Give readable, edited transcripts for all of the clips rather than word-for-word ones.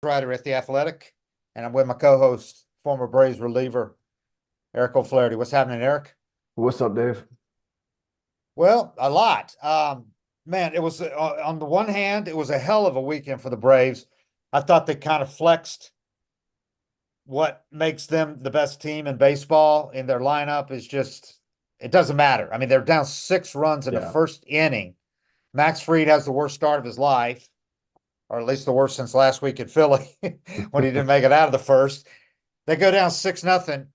Writer at The Athletic, and I'm with my co-host, former Braves reliever, Eric O'Flaherty. What's happening, Eric? What's up, Dave? Well, a lot. Man, it was on the one hand, it was a hell of a weekend for the Braves. I thought they kind of flexed what makes them the best team in baseball in their lineup is just it doesn't matter. I mean, they're down 6 runs in the Yeah. first inning. Max Fried has the worst start of his life, or at least the worst since last week at Philly when he didn't make it out of the first. They go down 6-0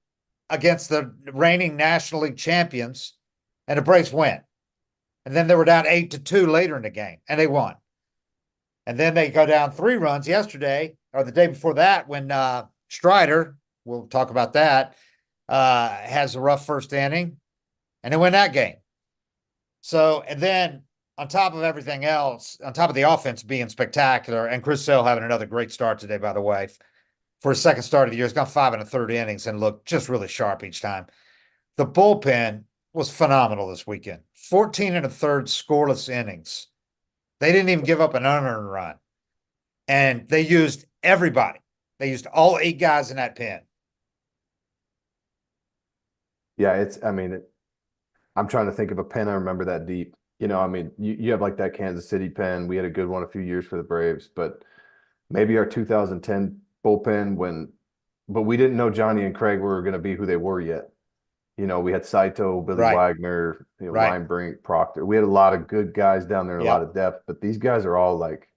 against the reigning National League champions, and the Braves win. And then they were down 8-2 later in the game, and they won. And then they go down 3 runs yesterday, or the day before that, when Strider, we'll talk about that, has a rough first inning, and they win that game. So, and then on top of everything else, on top of the offense being spectacular, and Chris Sale having another great start today, by the way, for his second start of the year, he's gone 5 1/3 innings and looked just really sharp each time. The bullpen was phenomenal this weekend. 14 1/3 scoreless innings. They didn't even give up an unearned run. And they used everybody. They used all 8 guys in that pen. Yeah, I'm trying to think of a pen I remember that deep. You have like that Kansas City pen. We had a good one a few years for the Braves, but maybe our 2010 bullpen but we didn't know Johnny and Craig were going to be who they were yet. We had Saito, Billy Right. Wagner, Right. Ryan Brink, Proctor. We had a lot of good guys down there, a lot Yeah. of depth, but these guys are all like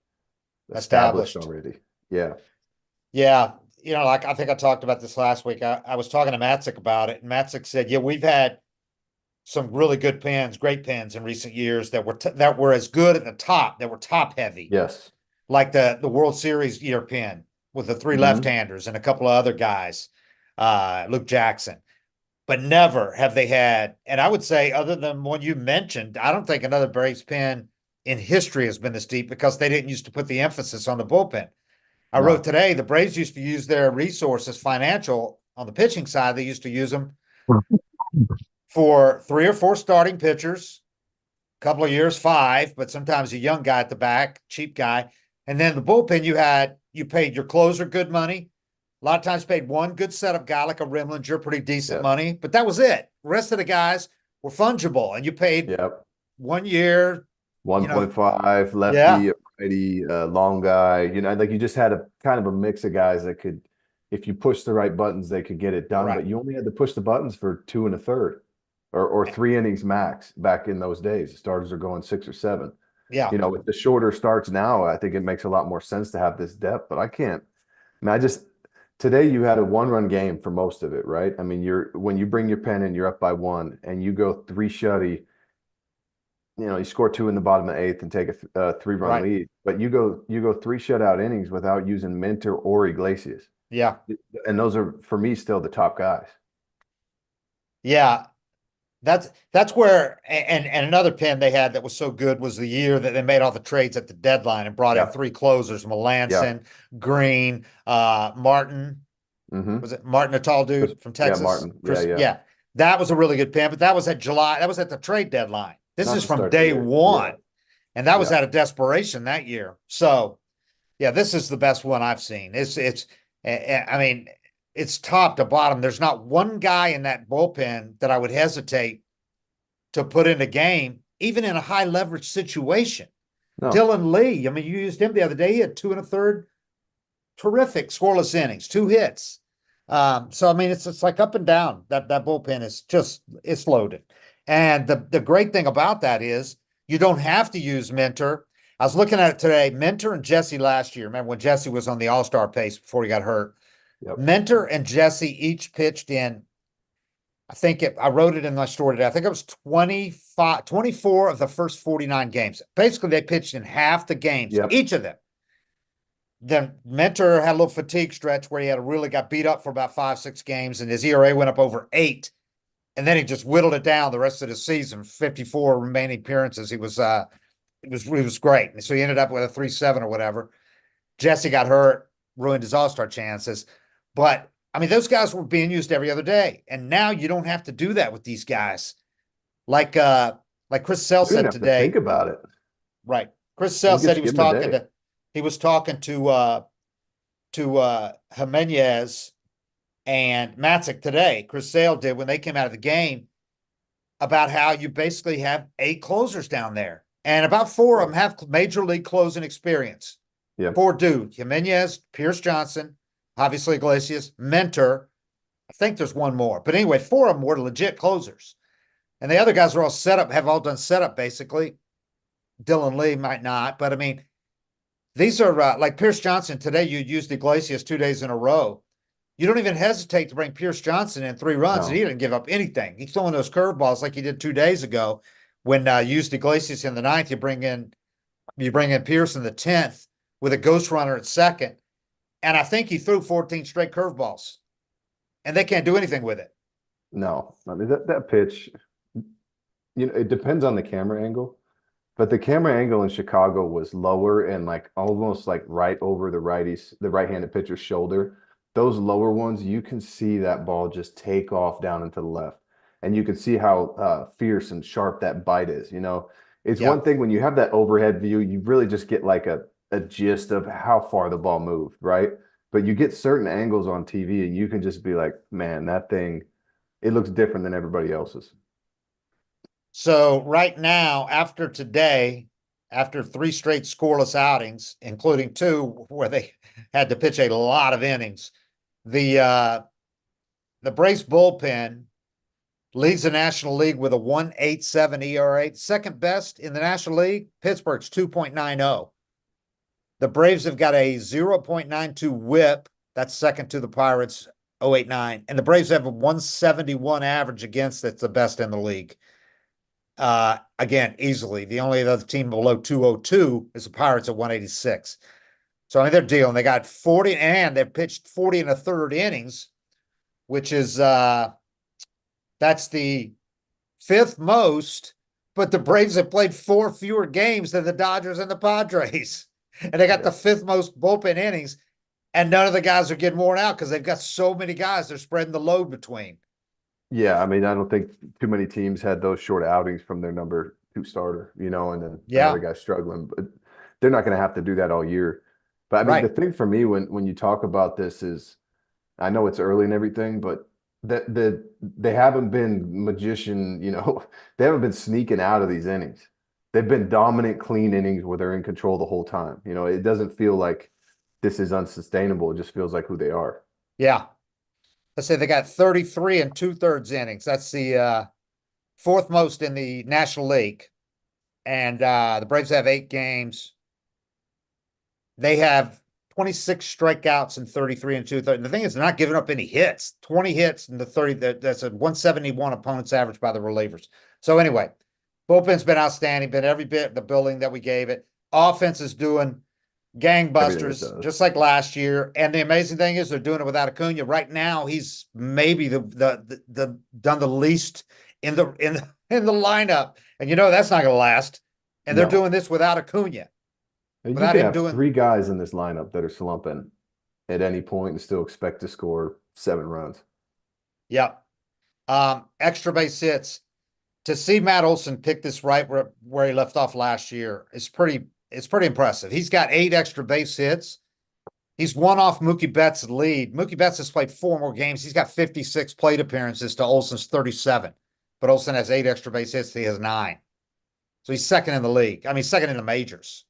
established Established. already. Yeah. Yeah. Like I think I talked about this last week. I was talking to Matzik about it, and Matzik said, yeah, we've had some really good pens, great pens in recent years that were as good at the top, that were top heavy, Yes. like the World Series year pen with the 3 Mhm. left-handers and a couple of other guys, Luke Jackson. But never have they had, and I would say, other than one you mentioned, I don't think another Braves pen in history has been this deep because they didn't used to put the emphasis on the bullpen. I No. wrote today the Braves used to use their resources financial on the pitching side. They used to use them for 3 or 4 starting pitchers, a couple of years, 5, but sometimes a young guy at the back, cheap guy. And then the bullpen you paid your closer good money. A lot of times paid one good setup guy like a Rimlinger, pretty decent Yeah. money, but that was it. The rest of the guys were fungible, and you paid Yep. 1 year. 1.5 Yeah. lefty, righty, long guy. Like you just had a kind of a mix of guys that could, if you push the right buttons, they could get it done. Right. But you only had to push the buttons for 2 1/3 or 3 innings max back in those days. The starters are going 6 or 7. Yeah. With the shorter starts now, I think it makes a lot more sense to have this depth. But I can't. Today you had a 1-run game for most of it, right? I mean, when you bring your pen in, you're up by 1, and you go 3 shutty. You score 2 in the bottom of the 8th and take a 3-run Right. lead, but you go 3 shutout innings without using Minter or Iglesias, Yeah. and those are for me still the top guys. Yeah. That's where and another pen they had that was so good was the year that they made all the trades at the deadline and brought in Yeah. 3 closers: Melanson, Green, Martin. Mm-hmm. Was it Martin, a tall dude from Yeah, Texas? Martin. Chris, Yeah. yeah. That was a really good pen, but that was at July. That was at the trade deadline. This Not is to from start the day year. one. And that was Yeah. out of desperation that year. So, yeah, this is the best one I've seen. I mean, it's top to bottom. There's not one guy in that bullpen that I would hesitate to put in a game, even in a high leverage situation. No. Dylan Lee, I mean, you used him the other day. He had 2 1/3 terrific scoreless innings, 2 hits. So I mean, it's like up and down. That bullpen is it's loaded. And the great thing about that is you don't have to use Minter. I was looking at it today. Minter and Jesse last year. Remember when Jesse was on the All-Star pace before he got hurt? Yep. Minter and Jesse each pitched in. I wrote it in my story today. I think it was 24 of the first 49 games. Basically, they pitched in half the games, Yep. each of them. Then Minter had a little fatigue stretch where he really got beat up for about 5-6 games, and his ERA went up over 8. And then he just whittled it down the rest of the season. 54 remaining appearances. He was great. So he ended up with a 3.7 or whatever. Jesse got hurt, ruined his All-Star chances. But I mean, those guys were being used every other day, and now you don't have to do that with these guys. Like Chris Sale You didn't said have to today. think about it. Right. Chris Sale You said just give him a day. he was talking to to Jimenez and Matzik today, Chris Sale did when they came out of the game, about how you basically have 8 closers down there. And about 4 of them have major league closing experience. Yeah. 4 do. Jimenez, Pierce Johnson, obviously Iglesias, Mentor. I think there's one more. But anyway, 4 of them were legit closers. And the other guys are all set up, have all done setup basically. Dylan Lee might not, but I mean, these are like Pierce Johnson today. You used Iglesias 2 days in a row. You don't even hesitate to bring Pierce Johnson in 3 runs, No. and he didn't give up anything. He's throwing those curveballs like he did 2 days ago when you used Iglesias in the 9th. You bring in Pierce in the 10th with a ghost runner at second, and I think he threw 14 straight curveballs, and they can't do anything with it. No, I mean that pitch, it depends on the camera angle, but the camera angle in Chicago was lower and like almost like right over the right-handed pitcher's shoulder. Those lower ones, you can see that ball just take off down into the left, and you can see how fierce and sharp that bite is. It's one thing when you have that overhead view, you really just get like a gist of how far the ball moved, right? But you get certain angles on TV, and you can just be like, man, that thing, it looks different than everybody else's. So right now, after today, after 3 straight scoreless outings, including 2 where they had to pitch a lot of innings, the Braves bullpen leads the National League with a 1.87 ERA. Second best in the National League, Pittsburgh's 2.90. The Braves have got a 0.92 whip. That's second to the Pirates, 0.89. And the Braves have a 171 average against. That's the best in the league. Again, easily. The only other team below 202 is the Pirates at 186. So, I mean, they're dealing. They got 40, and they've pitched 40 and a third innings, which is, that's the 5th most, but the Braves have played 4 fewer games than the Dodgers and the Padres. And they got the 5th most bullpen innings, and none of the guys are getting worn out because they've got so many guys they're spreading the load between. Yeah, I mean, I don't think too many teams had those short outings from their number 2 starter, and then another guy struggling. But they're not going to have to do that all year. But I mean, the thing for me when you talk about this is, I know it's early and everything, but they haven't been they haven't been sneaking out of these innings. They've been dominant, clean innings where they're in control the whole time. It doesn't feel like this is unsustainable. It just feels like who they are. Yeah. Let's say they got 33 and 2/3 innings. That's the 4th most in the National League. And the Braves have 8 games. They have 26 strikeouts and 33 and 2/3. And the thing is, they're not giving up any hits. 20 hits in the 30. That's a 171 opponents average by the relievers. So anyway, bullpen's been outstanding, been every bit the building that we gave it. Offense is doing gangbusters, just like last year. And the amazing thing is they're doing it without Acuna. Right now, he's maybe the done the least in the lineup. And that's not going to last. And they're doing this without Acuna. You can have 3 guys in this lineup that are slumping at any point and still expect to score 7 runs. Yep. Extra base hits. To see Matt Olson pick this right where he left off last year is pretty impressive. He's got 8 extra base hits. He's one off Mookie Betts' lead. Mookie Betts has played 4 more games. He's got 56 plate appearances to Olson's 37. But Olson has 8 extra base hits. He has 9. So he's second in the league. I mean, second in the majors.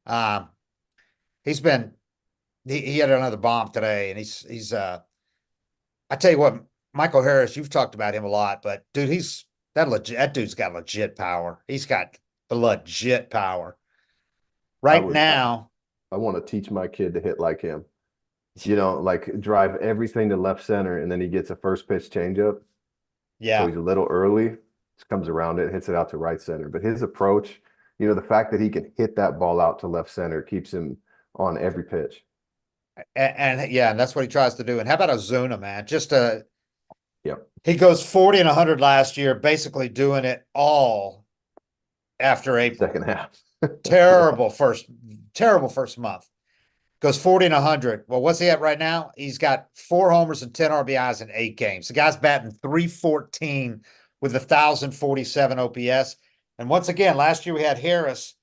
He had another bomb today, and he's I tell you what, Michael Harris, you've talked about him a lot, but dude, that dude's got legit power. He's got the legit power. Right now, I want to teach my kid to hit like him. Like drive everything to left center, and then he gets a first pitch changeup. Yeah. So he's a little early, just comes around it, hits it out to right center. But his approach, the fact that he can hit that ball out to left center keeps him on every pitch. And that's what he tries to do. And how about Ozuna, man? Yep. He goes 40 and 100 last year, basically doing it all after April. Second half. Terrible first month. Goes 40 and 100. Well, what's he at right now? He's got 4 homers and 10 RBIs in 8 games. The guy's batting .314 with 1,047 OPS. And once again, last year we had Harris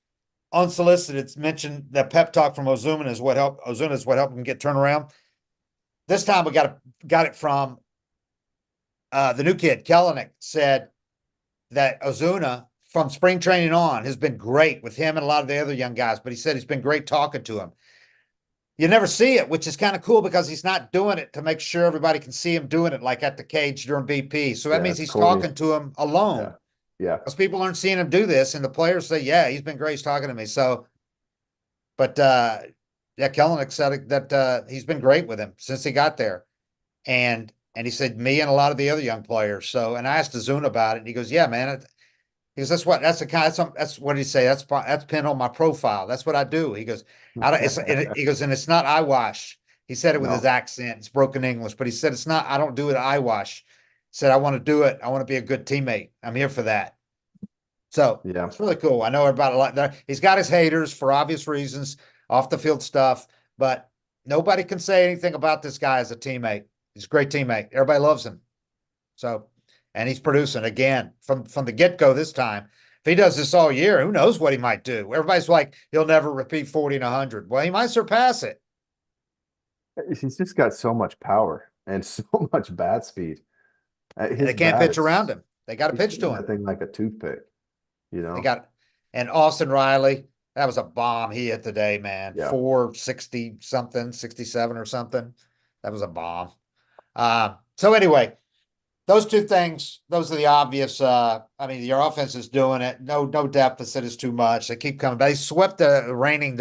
unsolicited mentioned that pep talk from Ozuna is what helped him get turned around. This time we got it from the new kid, Kellenick, said that Ozuna from spring training on has been great with him and a lot of the other young guys, but he said he's been great talking to him. You never see it, which is kind of cool because he's not doing it to make sure everybody can see him doing it like at the cage during BP. So that Yeah, means it's he's corny. talking to him alone. Yeah. Yeah. Because people aren't seeing him do this, and the players say, yeah, he's been great. He's talking to me. So, but yeah, Kellenick said that he's been great with him since he got there. And he said, me and a lot of the other young players. So, and I asked Ozuna about it, and he goes, yeah, man. He goes, that's the kind, that's what did he say? That's pinned on my profile. That's what I do. He goes, he goes, and it's not eyewash. He said it with his No. accent. It's broken English, but he said, it's not, I don't do it eyewash. He said, I want to do it. I want to be a good teammate. I'm here for that. So Yeah. it's really cool. I know about a lot there. He's got his haters for obvious reasons, off the field stuff, but nobody can say anything about this guy as a teammate. He's a great teammate. Everybody loves him. So, and he's producing again from the get-go this time. If he does this all year, who knows what he might do? Everybody's like, he'll never repeat 40 and 100. Well, he might surpass it. He's just got so much power and so much bat speed. They can't pitch around him. They got to pitch to him. That thing like a toothpick, you know. They got, and Austin Riley, that was a bomb he hit today, man. Yeah. 460 something, 67 or something. That was a bomb. So anyway, those two things, those are the obvious. I mean, your offense is doing it. No deficit is too much. They keep coming. They swept the reigning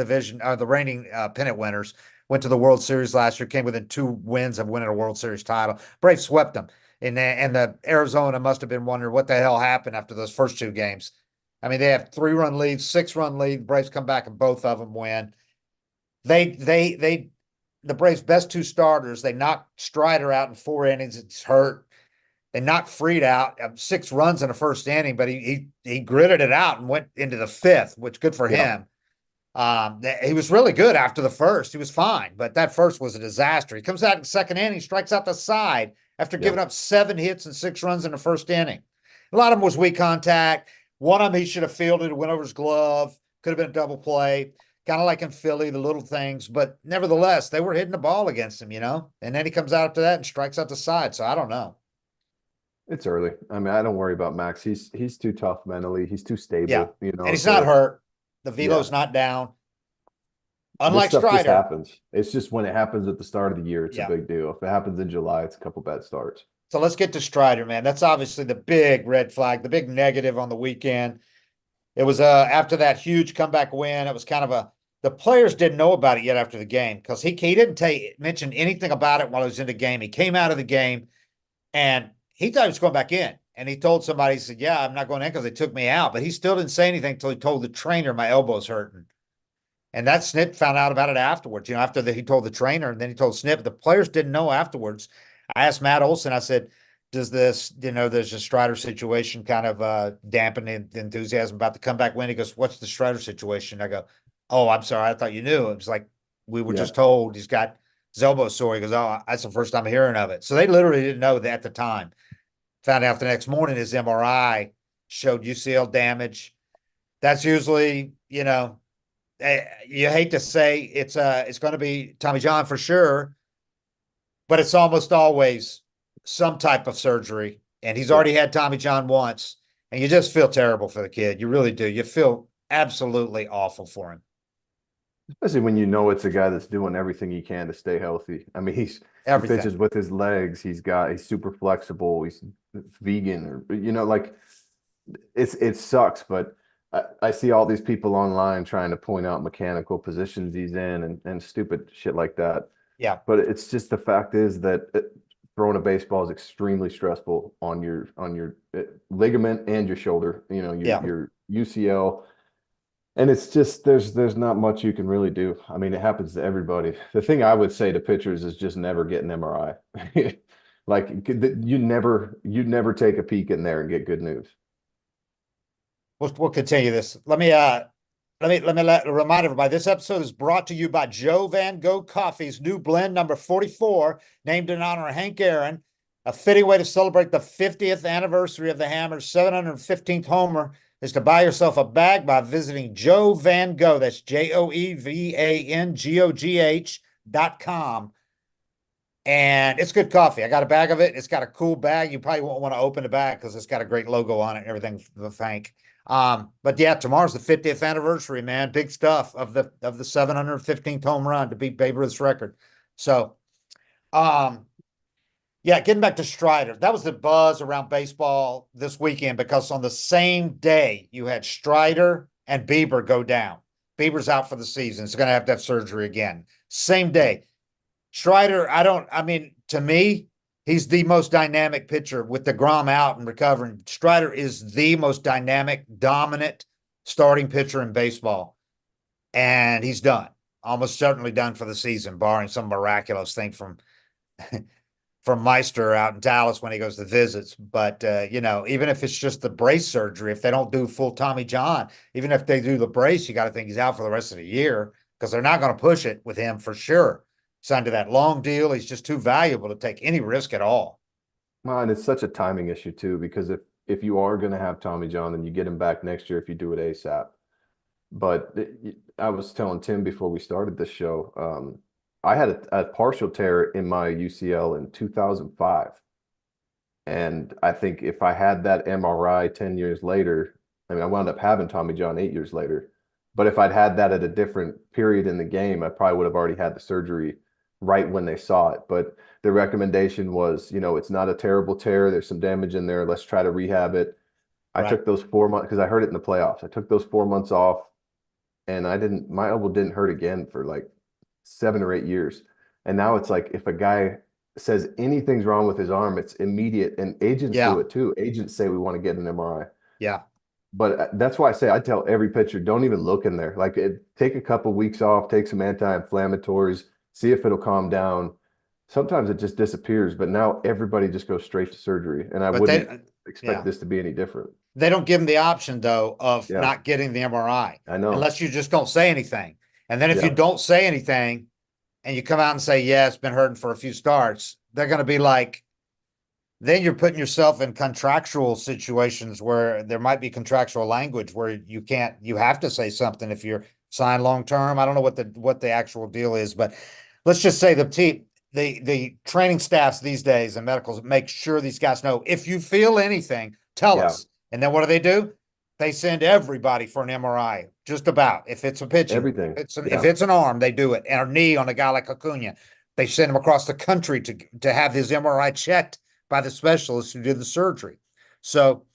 pennant winners. Went to the World Series last year. Came within 2 wins of winning a World Series title. Braves swept them, and the Arizona must have been wondering what the hell happened after those first 2 games. I mean, they have 3-run leads, 6-run lead. Braves come back and both of them win. The Braves' best 2 starters. They knocked Strider out in 4 innings. It's hurt. They knocked Fried out 6 runs in the first inning, but he gritted it out and went into the 5th, which good for him. He was really good after the first. He was fine, but that first was a disaster. He comes out in the second inning, strikes out the side after giving up 7 hits and 6 runs in the first inning. A lot of them was weak contact. One of them he should have fielded. It went over his glove. Could have been a double play. Kind of like in Philly, the little things, but nevertheless, they were hitting the ball against him, and then he comes out after that and strikes out the side. So I don't know. It's early. I mean, I don't worry about Max. He's too tough mentally. He's too stable. Yeah. And he's not hurt. The velo's not down. Unlike this stuff just Strider. happens. It's just when it happens at the start of the year, it's a big deal. If it happens in July, it's a couple bad starts. So let's get to Strider, man. That's obviously the big red flag, the big negative on the weekend. It was after that huge comeback win. It was kind of the players didn't know about it yet after the game because he didn't mention anything about it while he was in the game. He came out of the game and he thought he was going back in. And he told somebody, he said, yeah, I'm not going in because they took me out. But he still didn't say anything until he told the trainer my elbow's hurting. And that Snit found out about it afterwards, after he told the trainer, and then he told Snit. The players didn't know afterwards. I asked Matt Olson, I said, does this, there's a Strider situation kind of dampen the enthusiasm about the comeback win? He goes, what's the Strider situation? I go, oh, I'm sorry. I thought you knew. It was like, we were just told he's got his elbow sore. He goes, oh, that's the first time hearing of it. So they literally didn't know that at the time. Found out the next morning his MRI showed UCL damage. That's usually, you hate to say it's going to be Tommy John for sure, but it's almost always some type of surgery. And he's already had Tommy John once, and you just feel terrible for the kid. You really do. You feel absolutely awful for him. Especially when it's a guy that's doing everything he can to stay healthy. I mean, he pitches with his legs. He's super flexible. He's vegan, or it sucks. But I see all these people online trying to point out mechanical positions he's in and stupid shit like that. Yeah. But it's just the fact is that throwing a baseball is extremely stressful on your ligament and your shoulder. Your UCL. And it's just there's not much you can really do. I mean, it happens to everybody. The thing I would say to pitchers is just never get an MRI. You never take a peek in there and get good news. We'll continue this. Let me remind everybody. This episode is brought to you by Joe Van Gogh Coffee's new blend number 44, named in honor of Hank Aaron. A fitting way to celebrate the 50th anniversary of the Hammer's 715th homer is to buy yourself a bag by visiting Joe Van Gogh. That's JoeVanGogh.com. And it's good coffee. I got a bag of it. It's got a cool bag. You probably won't want to open the bag because it's got a great logo on it and everything. Thank. But yeah, tomorrow's the 50th anniversary, man. Big stuff of the 715th home run to beat Babe Ruth's record. So, yeah, getting back to Strider, that was the buzz around baseball this weekend because on the same day you had Strider and Bieber go down. Bieber's out for the season. He's going to have surgery again. Same day. Strider, to me, he's the most dynamic pitcher with DeGrom out and recovering. Strider is the most dynamic, dominant starting pitcher in baseball. And he's done. Almost certainly done for the season, barring some miraculous thing from Meister out in Dallas when he goes to visits. But, even if it's just the brace surgery, if they don't do full Tommy John, even if they do the brace, you got to think he's out for the rest of the year because they're not going to push it with him for sure. Signed to that long deal. He's just too valuable to take any risk at all. Well, and it's such a timing issue too, because if you are going to have Tommy John, then you get him back next year if you do it ASAP. But I was telling Tim before we started this show, I had a partial tear in my UCL in 2005. And I think if I had that MRI 10 years later, I mean, I wound up having Tommy John 8 years later. But if I'd had that at a different period in the game, I probably would have already had the surgery right when they saw it. But the recommendation was, it's not a terrible tear. There's some damage in there. Let's try to rehab it. I took those 4 months because I heard it in the playoffs. I took those 4 months off and my elbow didn't hurt again for like 7 or 8 years. And now it's like, if a guy says anything's wrong with his arm, it's immediate. And agents do it too. Agents say, we want to get an MRI. Yeah. But that's why I tell every pitcher, don't even look in there. Like, take a couple weeks off, take some anti-inflammatories, see if it'll calm down. Sometimes it just disappears, but now everybody just goes straight to surgery. And I wouldn't expect this to be any different. They don't give them the option, though, of not getting the MRI. I know. Unless you just don't say anything. And then if you don't say anything and you come out and say, yeah, it's been hurting for a few starts, they're going to be like, then you're putting yourself in contractual situations where there might be contractual language where you have to say something if you're signed long-term. I don't know what the actual deal is, but let's just say the training staffs these days and medicals make sure these guys know, if you feel anything, tell us. And then what do? They send everybody for an MRI, just about. If it's a pitching, everything. If it's an arm, they do it. And a knee on a guy like Acuna, they send him across the country to have his MRI checked by the specialist who did the surgery. So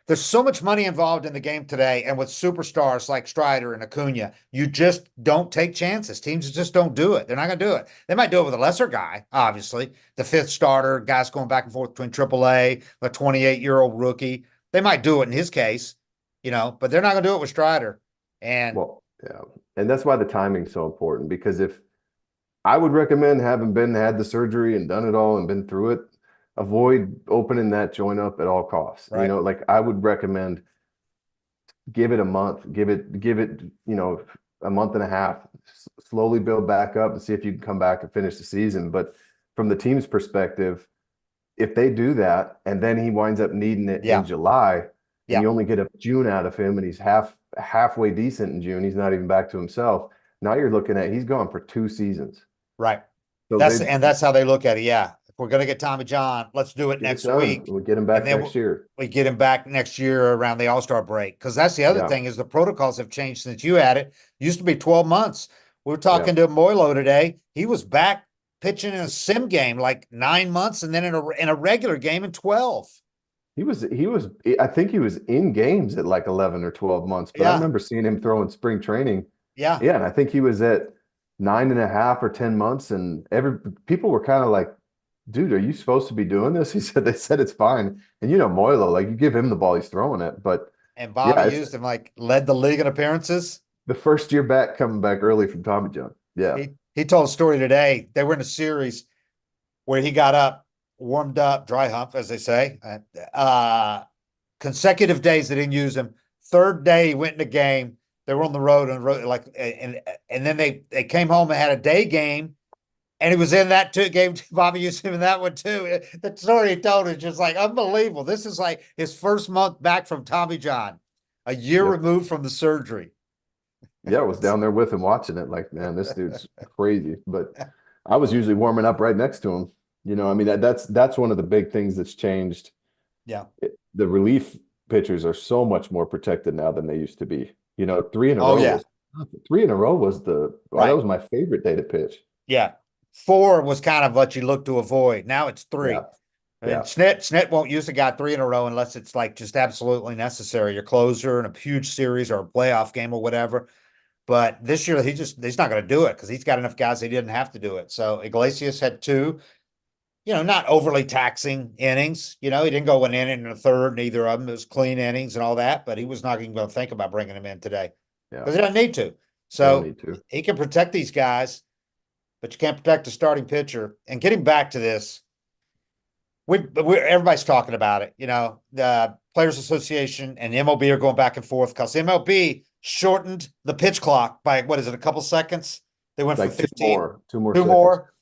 there's so much money involved in the game today. And with superstars like Strider and Acuna, you just don't take chances. Teams just don't do it. They're not going to do it. They might do it with a lesser guy, obviously. The fifth starter, guys going back and forth between AAA, a 28-year-old rookie. They might do it in his case, but they're not going to do it with Strider. And and that's why the timing's so important, because if I would recommend, having had the surgery and done it all and been through it, avoid opening that joint up at all costs. Right. Like, I would recommend give it a month, give it, a month and a half, slowly build back up and see if you can come back and finish the season. But from the team's perspective, if they do that and then he winds up needing it in July, and you only get a June out of him and he's halfway decent in June, he's not even back to himself. Now you're looking at, he's gone for 2 seasons. Right. So that's how they look at it. Yeah. If we're going to get Tommy John, let's do it next week. We'll get him back next year. We get him back next year around the All-Star break. Because that's the other thing, is the protocols have changed since you had it. Used to be 12 months. We were talking to Moilo today. He was back pitching in a sim game like 9 months, and then in a regular game in 12. I think he was in games at like 11 or 12 months, but I remember seeing him throw in spring training. Yeah. Yeah. And I think he was at 9.5 or 10 months. And people were kind of like, dude, are you supposed to be doing this? They said it's fine. And Moilo, like, you give him the ball, he's throwing it. And Bobby used him, like, led the league in appearances. The first year back, coming back early from Tommy John. Yeah. He told a story today. They were in a series where he got up, warmed up, dry hump, as they say. Consecutive days they didn't use him. Third day he went in the game. They were on the road and then they came home and had a day game, and he was in that game. Bobby used him in that one too. The story he told is just like unbelievable. This is like his first month back from Tommy John. a year Yep. removed from the surgery. Yeah, I was down there with him watching it. Like, man, this dude's crazy. But I was usually warming up right next to him. You know, I mean that's one of the big things that's changed. Yeah. The relief pitchers are so much more protected now than they used to be. You know, Oh yeah. three in a row was that Right. was my favorite day to pitch. Yeah. 4 was kind of what you look to avoid. Now it's Yeah, 3. And yeah, Snit won't use a guy 3 in a row unless it's like just absolutely necessary. Your closer in a huge series or a playoff game or whatever. But this year he's not going to do it because he's got enough guys he didn't have to do it. So Iglesias had 2, not overly taxing innings. He didn't go an inning and a third, neither of them. It was clean innings and all that, but he was not even going to think about bringing him in today yeah. because he doesn't need to. They don't So need to. he can protect these guys, but you can't protect the starting pitcher. And getting back to this, everybody's talking about it. The Players Association and MLB are going back and forth because MLB shortened the pitch clock by what is it, a couple seconds? They went Like from 15, two more two seconds. more,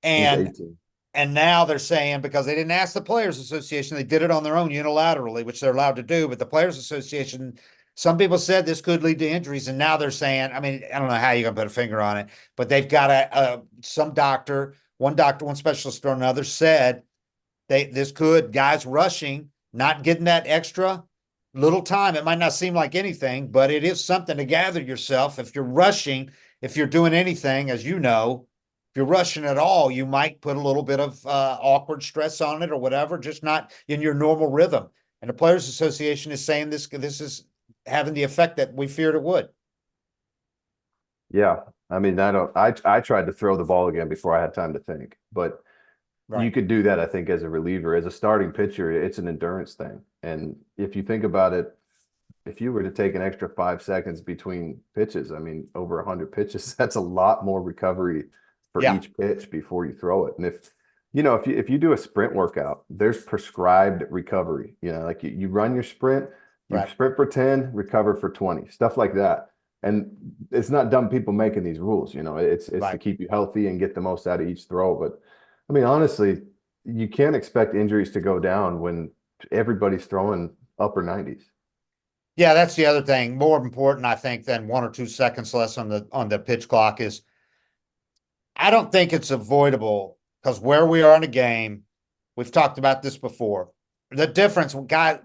It was and 18. now they're saying because they didn't ask the Players Association, they did it on their own unilaterally, which they're allowed to do. But the Players Association, some people said this could lead to injuries, and now they're saying, I mean, I don't know how you're gonna put a finger on it, but they've got one doctor, one specialist or another said this could guys rushing, not getting that extra little time. It might not seem like anything, but it is something to gather yourself. If you're rushing, if you're doing anything, as you know, if you're rushing at all, you might put a little bit of awkward stress on it or whatever, just not in your normal rhythm. And the Players Association is saying this is having the effect that we feared it would. Yeah. I mean, I tried to throw the ball again before I had time to think, but you could do that, I think, as a reliever. As a starting pitcher, it's an endurance thing. And if you think about it, if you were to take an extra 5 seconds between pitches, I mean, over 100 pitches, that's a lot more recovery for Yeah. each pitch before you throw it. And if you do a sprint workout, there's prescribed recovery. Like you run your sprint, you Right. sprint for 10, recover for 20, stuff like that. And it's not dumb people making these rules. It's to Right. keep you healthy and get the most out of each throw. But I mean, honestly, you can't expect injuries to go down when everybody's throwing upper 90s. Yeah, that's the other thing. More important, I think, than 1 or 2 seconds less on the pitch clock is I don't think it's avoidable because where we are in the game, we've talked about this before. The difference,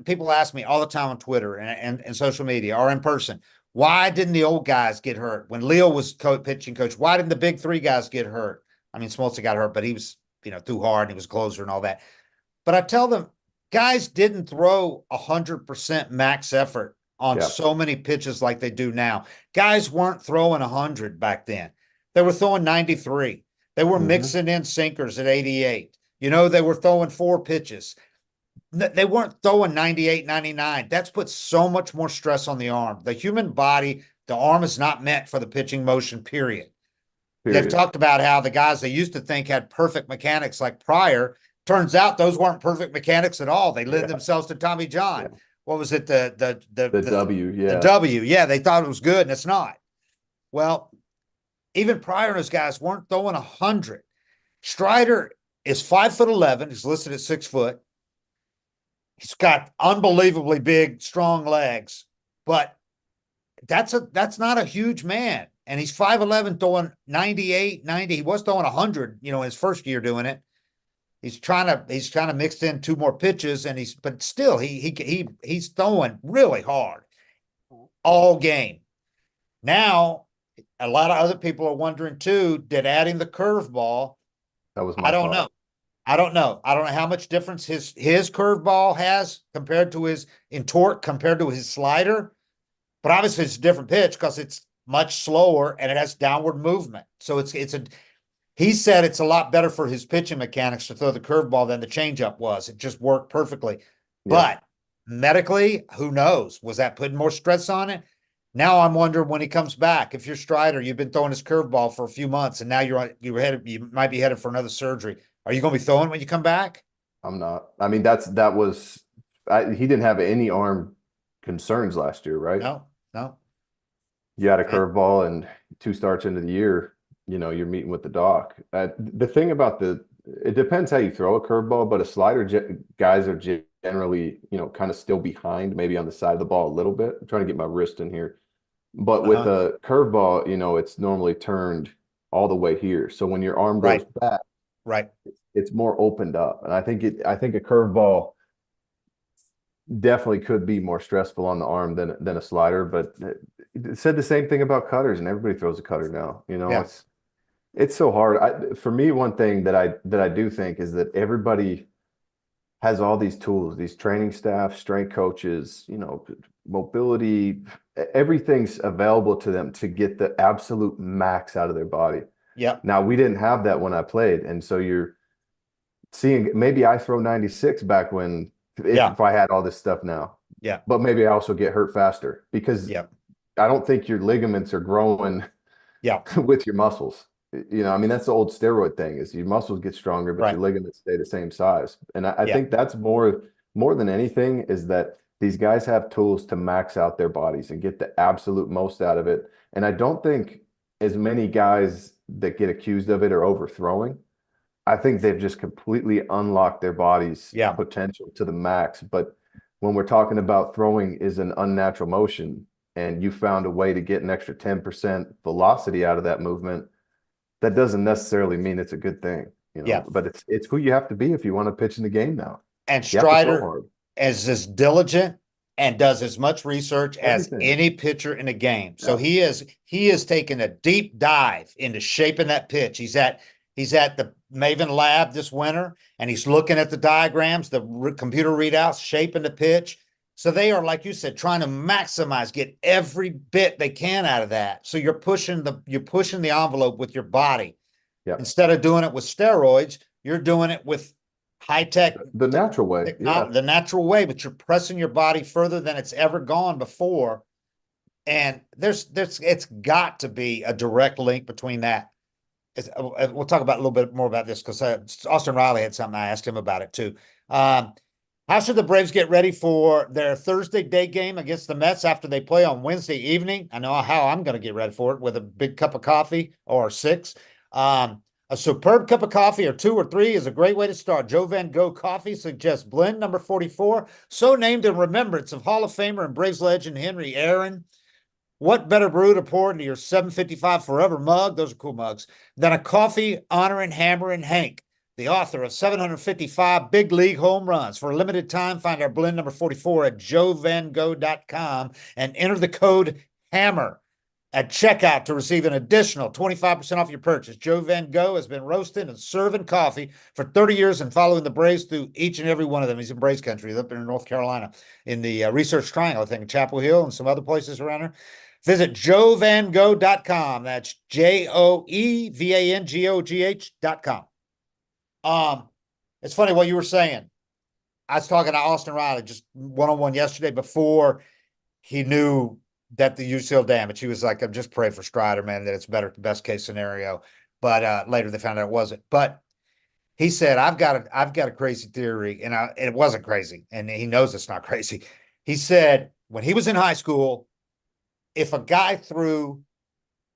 people ask me all the time on Twitter and social media or in person, why didn't the old guys get hurt when Leo was pitching coach? Why didn't the big 3 guys get hurt? I mean, Smoltz got hurt, but he was too hard and he was closer and all that. But I tell them, guys didn't throw 100% max effort on so many pitches like they do now. Guys weren't throwing 100 back then. They were throwing 93. They were mixing in sinkers at 88. They were throwing 4 pitches. They weren't throwing 98, 99. That's put so much more stress on the arm. The human body, the arm is not meant for the pitching motion, period. They've talked about how the guys they used to think had perfect mechanics like Pryor, turns out those weren't perfect mechanics at all. They led themselves to Tommy John. Yeah. What was it? The W, yeah. The W, yeah. They thought it was good, and it's not. Well, even Pryor and his guys weren't throwing 100. Strider is 5'11". He's listed at 6 foot. He's got unbelievably big, strong legs, but that's not a huge man. And he's 5'11", throwing 98, 90. He was throwing 100, his first year doing it. He's trying to mix in 2 more pitches, but still he's throwing really hard all game. Now, a lot of other people are wondering too, did adding the curveball? That was my thought. Know. I don't know. I don't know how much difference his curveball has compared to his in torque compared to his slider. But obviously it's a different pitch because it's much slower and it has downward movement. So he said it's a lot better for his pitching mechanics to throw the curveball than the changeup was. It just worked perfectly. Yeah. But medically, who knows? Was that putting more stress on it? Now I'm wondering when he comes back. If you're Strider, you've been throwing his curveball for a few months, and now you might be headed for another surgery. Are you going to be throwing when you come back? I'm not. I mean, he didn't have any arm concerns last year, right? No. You had a curveball, and 2 starts into the year, you're meeting with the doc. The thing about it depends how you throw a curveball, but a slider, guys are generally, kind of still behind, maybe on the side of the ball a little bit. I'm trying to get my wrist in here. But with Uh-huh. a curveball, it's normally turned all the way here. So when your arm goes Right, back, right. it's more opened up. And I think a curveball definitely could be more stressful on the arm than a slider, but it said the same thing about cutters, and everybody throws a cutter now. Yeah, It's so hard. For me, one thing that I do think is that everybody has all these tools, these training staff, strength coaches, mobility, everything's available to them to get the absolute max out of their body. yeah, Now, we didn't have that when I played, and so you're seeing maybe I throw 96 back when yeah, if I had all this stuff now. yeah, But maybe I also get hurt faster because yeah, I don't think your ligaments are growing yeah, with your muscles. I mean, that's the old steroid thing is your muscles get stronger, but right, your ligaments stay the same size. And I yeah, think that's more than anything is that these guys have tools to max out their bodies and get the absolute most out of it. And I don't think as many guys that get accused of it are overthrowing. I think they've just completely unlocked their body's yeah, potential to the max. But when we're talking about throwing is an unnatural motion, and you found a way to get an extra 10% velocity out of that movement, that doesn't necessarily mean it's a good thing. yeah. But it's who you have to be if you want to pitch in the game now. And You have to throw Strider hard. is as diligent and does as much research as Everything. any pitcher in the game. So Yeah. he is taking a deep dive into shaping that pitch. He's at the Maven Lab this winter, and he's looking at the diagrams, the computer readouts, shaping the pitch. So they are, like you said, trying to maximize, get every bit they can out of that. So you're pushing the envelope with your body. Yeah. Instead of doing it with steroids, you're doing it with high tech The natural way. Yeah. technology, the natural way, but you're pressing your body further than it's ever gone before. And it's got to be a direct link between that. We'll talk about a little bit more about this because Austin Riley had something. I asked him about it too. Um, how should the Braves get ready for their Thursday day game against the Mets after they play on Wednesday evening? I know how I'm going to get ready for it with a big cup of coffee or six. A superb cup of coffee or two or three is a great way to start. Joe Van Gogh Coffee suggests blend number 44, so named in remembrance of Hall of Famer and Braves legend Henry Aaron. What better brew to pour into your 755 Forever mug? Those are cool mugs. Than a coffee honoring Hammer and Hank, the author of 755 big league home runs. For a limited time, find our blend number 44 at joevangogh.com and enter the code HAMMER at checkout to receive an additional 25% off your purchase. Joe Van Gogh has been roasting and serving coffee for 30 years and following the Braves through each and every one of them. He's in Braves country, up in North Carolina, in the Research Triangle, I think, in Chapel Hill and some other places around there. Visit joevangogh.com. That's joevangogh.com. It's funny what you were saying. I was talking to Austin Riley just one-on-one yesterday before he knew that the UCL damage. He was like, I'm just praying for Strider, man, that it's better, best case scenario. But later they found out it wasn't. But he said, I've got a crazy theory, and it wasn't crazy, and he knows it's not crazy. He said when he was in high school, if a guy threw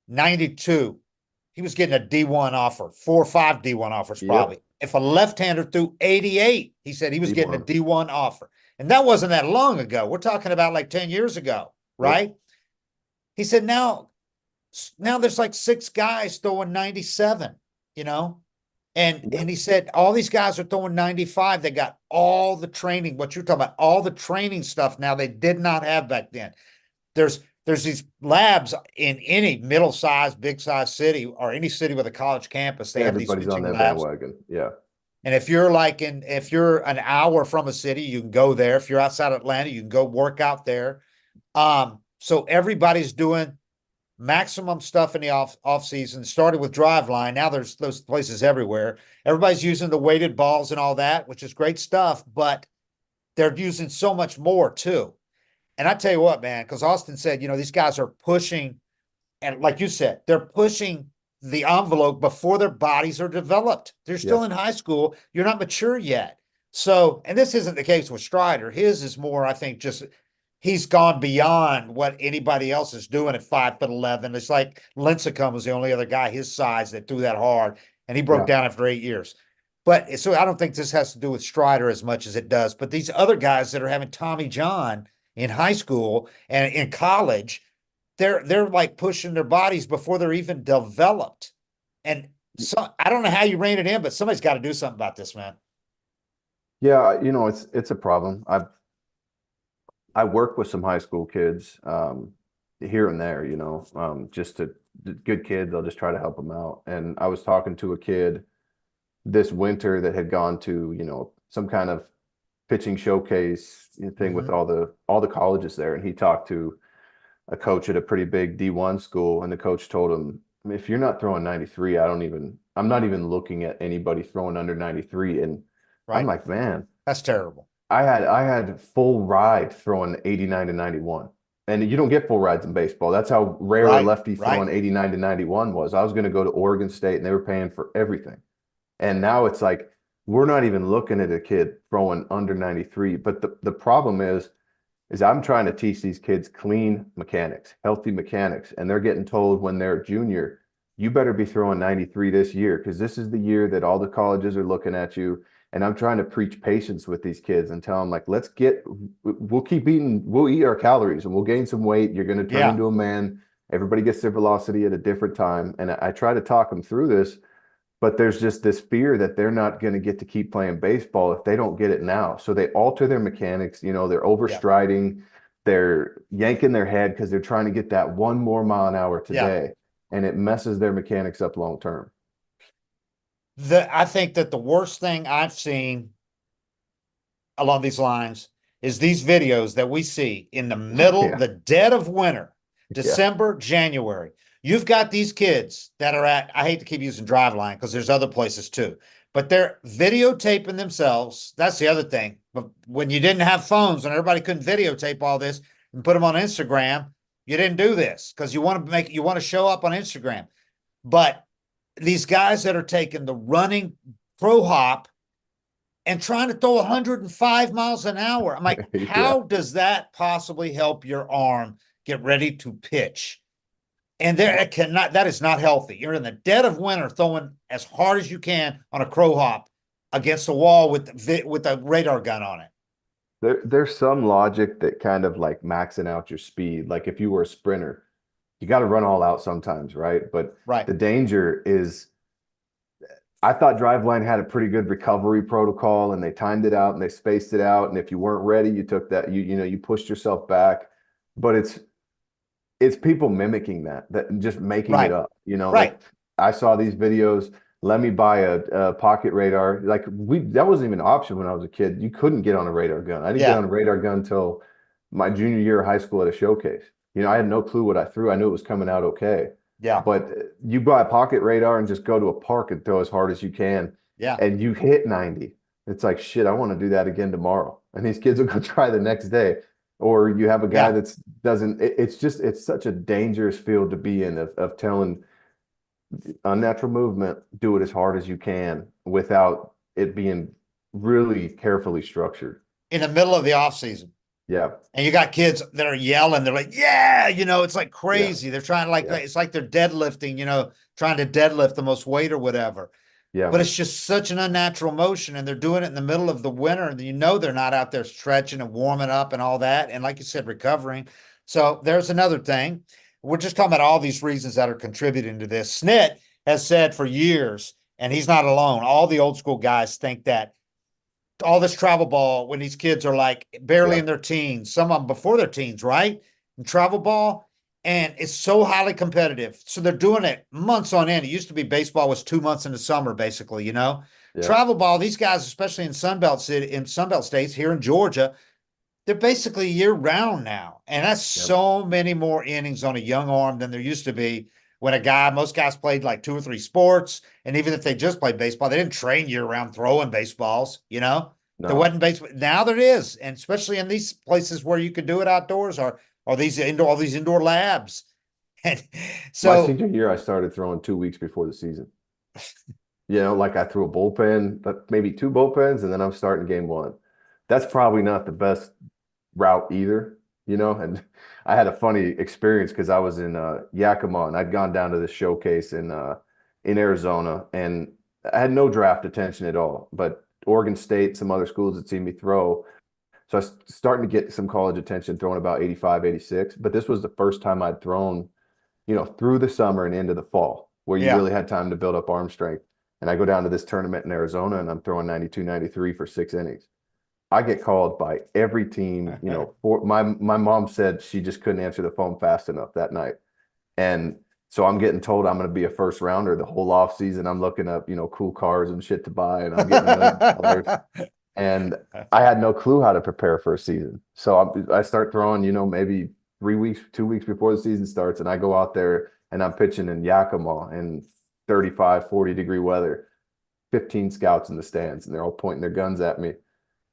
92, he was getting a D1 offer, 4 or 5 D1 offers probably. Yep. If a left-hander threw 88, he said he was getting a D1. D1 offer. And that wasn't that long ago. We're talking about like 10 years ago, right? Yep. He said now there's like 6 guys throwing 97, you know? And Yep. he said all these guys are throwing 95. They got all the training, what you're talking about, all the training stuff now they did not have back then. There's these labs in any middle-sized, big-sized city or any city with a college campus. They have these Everybody's on pitching that labs. bandwagon. Yeah. And if you're an hour from a city, you can go there. If you're outside Atlanta, you can go work out there. So everybody's doing maximum stuff in the off season. Started with Driveline. Now there's those places everywhere. Everybody's using the weighted balls and all that, which is great stuff, but they're using so much more too. And I tell you what, man, because Austin said, these guys are pushing, and like you said, they're pushing the envelope before their bodies are developed. They're still Yeah. in high school. You're not mature yet. So, and this isn't the case with Strider. His is more, I think, just he's gone beyond what anybody else is doing at 5'11". It's like Lincecum was the only other guy his size that threw that hard, and he broke Yeah. down after 8 years. But so I don't think this has to do with Strider as much as it does. But these other guys that are having Tommy John in high school and in college, they're like pushing their bodies before they're even developed. And so I don't know how you rein it in, but somebody's got to do something about this, man. Yeah, it's a problem. I work with some high school kids here and there, just to good kids. They'll just try to help them out. And I was talking to a kid this winter that had gone to, some kind of pitching showcase thing with Mhm. all the colleges there. And he talked to a coach at a pretty big D1 school, and the coach told him, if you're not throwing 93, I'm not even looking at anybody throwing under 93. And I'm Right. like, man, That's terrible. I had full ride throwing 89 to 91. And you don't get full rides in baseball. That's how rare a Right. lefty Right. throwing 89 to 91 was. I was going to go to Oregon State and they were paying for everything. And now it's like we're not even looking at a kid throwing under 93. But the problem is I'm trying to teach these kids clean mechanics, healthy mechanics, and they're getting told when they're a junior, you better be throwing 93 this year because this is the year that all the colleges are looking at you. And I'm trying to preach patience with these kids and tell them, like, we'll keep eating, we'll eat our calories and we'll gain some weight. You're going to turn Yeah. into a man. Everybody gets their velocity at a different time. And I try to talk them through this, but there's just this fear that they're not going to get to keep playing baseball if they don't get it now. So they alter their mechanics. They're Yeah. overstriding, they're yanking their head because they're trying to get that one more mile an hour Yeah. today, and it messes their mechanics up long term. I think that the worst thing I've seen along these lines is these videos that we see in the middle, Yeah, the dead of winter, yeah, December, January. You've got these kids that are at, I hate to keep using Driveline because there's other places too, but they're videotaping themselves. That's the other thing. But when you didn't have phones and everybody couldn't videotape all this and put them on Instagram, you didn't do this because you want to show up on Instagram. But these guys that are taking the running pro hop and trying to throw 105 miles an hour. I'm like, yeah. how does that possibly help your arm get ready to pitch? And there it cannot, that is not healthy. You're in the dead of winter throwing as hard as you can on a crow hop against the wall with a radar gun on it. There's some logic that kind of like maxing out your speed. Like if you were a sprinter, you got to run all out sometimes, right? But Right. the danger is I thought Driveline had a pretty good recovery protocol and they timed it out and they spaced it out. And if you weren't ready, you took that, you pushed yourself back. But it's people mimicking that just making it Right. up. Right. Like I saw these videos. Let me buy a pocket radar. Like that wasn't even an option when I was a kid. You couldn't get on a radar gun. I didn't get Yeah. on a radar gun until my junior year of high school at a showcase. I had no clue what I threw. I knew it was coming out okay. Yeah. But you buy a pocket radar and just go to a park and throw as hard as you can, Yeah. and you hit 90. It's like, shit, I want to do that again tomorrow. And these kids will go try the next day. Or you have a guy Yeah. that's doesn't, it's such a dangerous field to be in of telling unnatural movement, do it as hard as you can without it being really carefully structured. In the middle of the off season. Yeah. And you got kids that are yelling. They're like, yeah, it's like Yeah. crazy. They're trying to Yeah. it's like they're deadlifting, trying to deadlift the most weight or whatever. Yeah. But it's just such an unnatural motion. And they're doing it in the middle of the winter. And they're not out there stretching and warming up and all that. And like you said, recovering. So there's another thing. We're just talking about all these reasons that are contributing to this. Snit has said for years, and he's not alone, all the old school guys think that all this travel ball when these kids are like barely Yeah. in their teens, some of them before their teens, right? And travel ball, and it's so highly competitive. So they're doing it months on end. It used to be baseball was 2 months in the summer, basically, Yeah. Travel ball, these guys, especially in Sunbelt states here in Georgia, they're basically year round now. And that's Yep. so many more innings on a young arm than there used to be when most guys played like 2 or 3 sports. And even if they just played baseball, they didn't train year round throwing baseballs, There No. wasn't baseball. Now there is. And especially in these places where you could do it outdoors or all these indoor labs. And My so senior year, I started throwing 2 weeks before the season. Like I threw a bullpen, but maybe two bullpens, and then I'm starting game one. That's probably not the best route either, And I had a funny experience because I was in Yakima and I'd gone down to this showcase in Arizona, and I had no draft attention at all, but Oregon State, some other schools had seen me throw. So I was starting to get some college attention, throwing about 85, 86. But this was the first time I'd thrown, through the summer and into the fall, where you Yeah. really had time to build up arm strength. And I go down to this tournament in Arizona and I'm throwing 92, 93 for 6 innings. I get called by every team, for my mom said she just couldn't answer the phone fast enough that night. And so I'm getting told I'm going to be a first rounder the whole off season. I'm looking up, cool cars and shit to buy, and I'm getting $1 million. And I had no clue how to prepare for a season. So I start throwing, maybe 3 weeks, 2 weeks before the season starts, and I go out there and I'm pitching in Yakima in 35, 40-degree weather, 15 scouts in the stands, and they're all pointing their guns at me.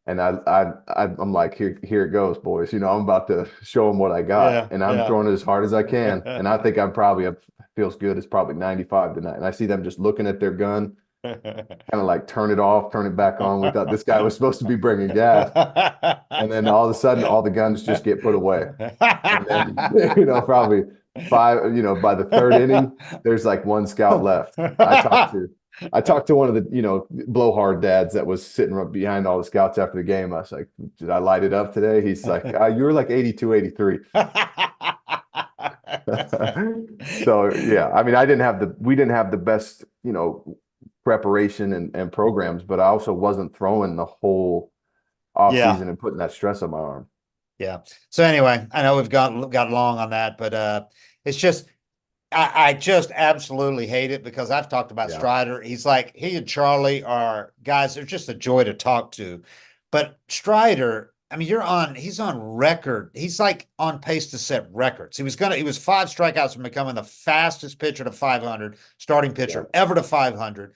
And I'm like, here it goes, boys. I'm about to show them what I got, Yeah, and I'm yeah. throwing it as hard as I can. And I think I'm probably feels good. It's probably 95 tonight. And I see them just looking at their gun, kind of like turn it off, turn it back on. We thought this guy was supposed to be bringing gas, and then all of a sudden, all the guns just get put away. And then probably five. By the third inning, there's like one scout left. I talked to one of the, blowhard dads that was sitting right behind all the scouts after the game. I was like, did I light it up today? He's like, you were like 82, 83. So yeah, I mean, we didn't have the best, preparation and programs, but I also wasn't throwing the whole off Yeah, season and putting that stress on my arm. yeah. So anyway, I know we've got long on that, but it's just I just absolutely hate it because I've talked about Yeah. Strider. He's like he and Charlie are guys, they're just a joy to talk to. But Strider, I mean, he's on record. He's like on pace to set records. He was 5 strikeouts from becoming the fastest pitcher to 500, starting Yeah. pitcher ever to 500.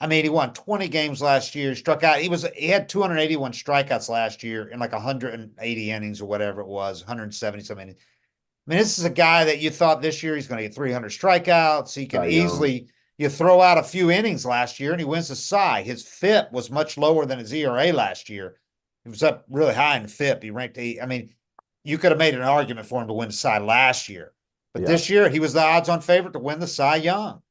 I mean, he won 20 games last year, struck out. He had 281 strikeouts last year in like 180 innings or whatever it was, 170 something. I mean, this is a guy that you thought this year he's going to get 300 strikeouts. He can Cy Young. easily, you throw out a few innings last year and he wins the Cy. His FIP was much lower than his ERA last year. He was up really high in FIP. He ranked eight. I mean, you could have made an argument for him to win the Cy last year. But Yeah. this year, he was the odds on favorite to win the Cy Young.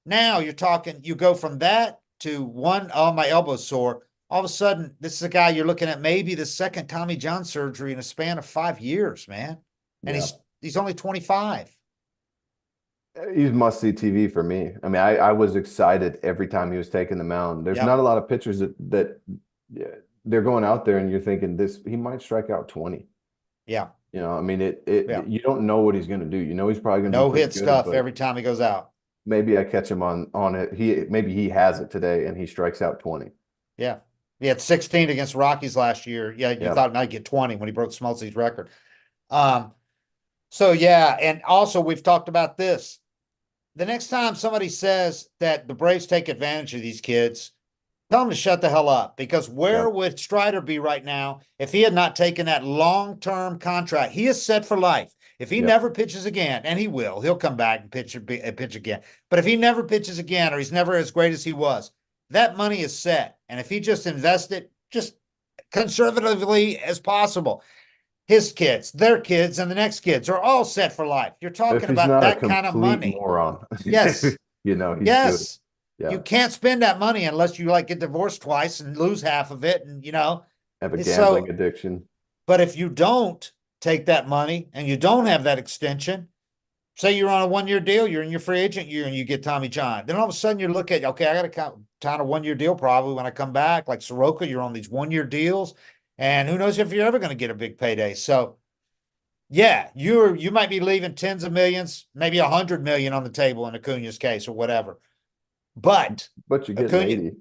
Now you're talking, you go from that to one, oh, my elbow's sore. All of a sudden, this is a guy you're looking at maybe the second Tommy John surgery in a span of 5 years, man. And Yeah. he's only 25. He's must see TV for me. I mean, I was excited every time he was taking the mound. There's Yep. not a lot of pitchers that yeah, they're going out there and you're thinking he might strike out 20. Yeah. I mean, Yeah. you don't know what he's going to do. He's probably going to No be pretty hit good, stuff but every time he goes out. maybe I catch him on it. Maybe he has it today and he strikes out 20. Yeah. He had 16 against Rockies last year. Yeah, you Yeah. thought he might get 20 when he broke Smoltzy's record. So yeah, and also we've talked about this. The next time somebody says that the Braves take advantage of these kids, tell them to shut the hell up. Because where Yeah. would Strider be right now if he had not taken that long-term contract? He is set for life. If he Yep. never pitches again, and he'll come back and pitch again. But if he never pitches again, or he's never as great as he was, that money is set. And if he just invests it just conservatively as possible, his kids, their kids, and the next kids are all set for life. You're If talking he's about not a that kind of complete money. moron, Yes. he's good. Yes. Yeah. You can't spend that money unless you like get divorced twice and lose half of it. And Have a So- gambling addiction. but if you don't take that money and you don't have that extension, say you're on a 1-year deal, you're in your free agent year and you get Tommy John. Then all of a sudden you look at, okay, I got to count a 1-year deal probably when I come back. Like Soroka, you're on these 1-year deals. And who knows if you're ever going to get a big payday. So yeah, you might be leaving tens of millions, maybe 100 million on the table in Acuna's case or whatever. But But you get Acuna- 80.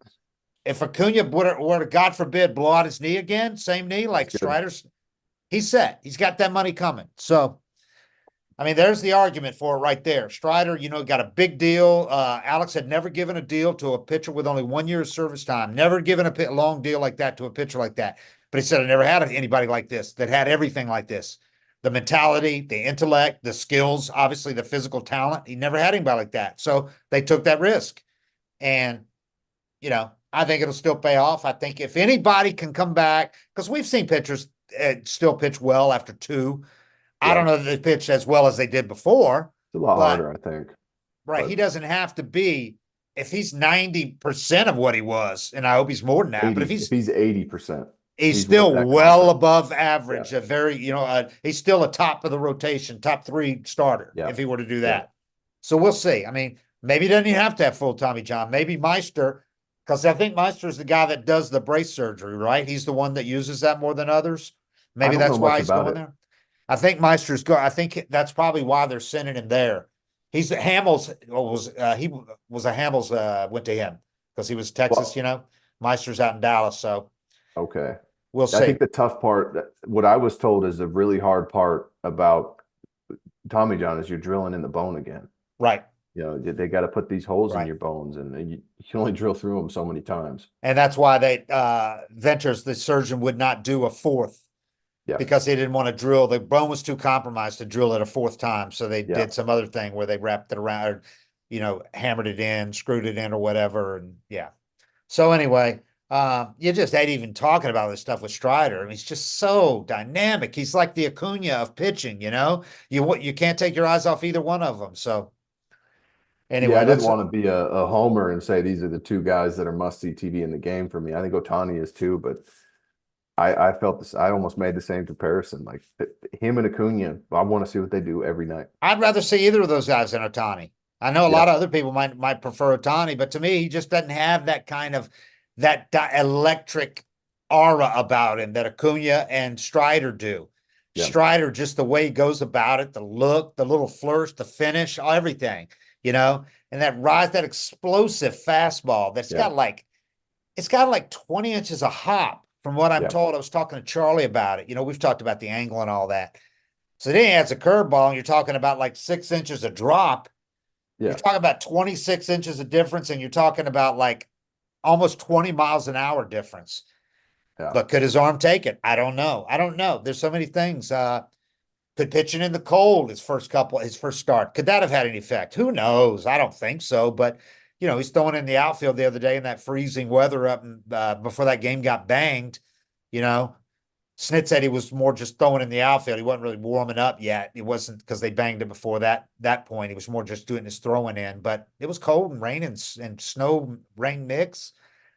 if Acuna were to, God forbid, blow out his knee again, same knee like That's good. Strider's, he's set. He's got that money coming. So, I mean, there's the argument for it right there. Strider, got a big deal. Alex had never given a deal to a pitcher with only 1 year of service time, never given a long deal like that to a pitcher like that. But he said, I never had anybody like this that had everything like this. The mentality, the intellect, the skills, obviously the physical talent. He never had anybody like that. So they took that risk. And, I think it'll still pay off. I think if anybody can come back, because we've seen pitchers still pitch well after 2. I Yeah. don't know that they pitched as well as they did before. It's a lot But- harder, I think. Right. But- He doesn't have to be if he's 90% of what he was, and I hope he's more than that, but 80, if he's 80%, he's he's worth still that well contract. above average, a very, he's still a top of the rotation, top 3 starter Yeah. if he were to do Yeah. that. So we'll see. I mean, maybe he doesn't even have to have full Tommy John. Maybe Meister, because I think Meister is the guy that does the brace surgery, right? He's the one that uses that more than others. I Maybe don't know that's why much he's about going it. there. I think Meister's go. I think that's probably why they're sending him there. He's Hamels was he was a Hamels went to him because he was Texas. Well, Meister's out in Dallas, so okay. we'll I see. think the tough part, what I was told is the really hard part about Tommy John is you're drilling in the bone again. Right, They got to put these holes in right. your bones, and you can only drill through them so many times. And that's why they Venters, the surgeon, would not do a fourth Yeah. because they didn't want to drill. The bone was too compromised to drill it a fourth time. So they Yeah. did some other thing where they wrapped it around or, hammered it in, screwed it in or whatever. And yeah. So anyway, you just ain't even talking about this stuff with Strider. I mean, he's just so dynamic. He's like the Acuna of pitching, You can't take your eyes off either one of them. So Yeah, anyway, I didn't let's want to be a homer and say these are the two guys that are must-see TV in the game for me. I think Otani is too, but I felt this. I almost made the same comparison. Like him and Acuna, I want to see what they do every night. I'd rather see either of those guys than Otani. I know a Yeah, lot of other people might prefer Otani, but to me, he just doesn't have that kind of electric aura about him that Acuna and Strider do. yeah, Strider, just the way he goes about it, the look, the little flourish, the finish, everything, and that explosive fastball that's yeah, got like 20 inches of hop from what I'm yeah, told. I was talking to Charlie about it. We've talked about the angle and all that. So then he adds a curveball, and you're talking about like 6 inches of drop. You're yeah, talking about 26 inches of difference, and you're talking about like almost 20 miles an hour difference. yeah. But could his arm take it? I don't know. I don't know. There's so many things. Could pitching in the cold his first start, could that have had any effect? Who knows? I don't think so. But he's throwing in the outfield the other day in that freezing weather up before that game got banged. You know, Snit said he was more just throwing in the outfield. He wasn't really warming up yet. It wasn't because they banged him before that point. He was more just doing his throwing in. But it was cold and rain and snow rain mix.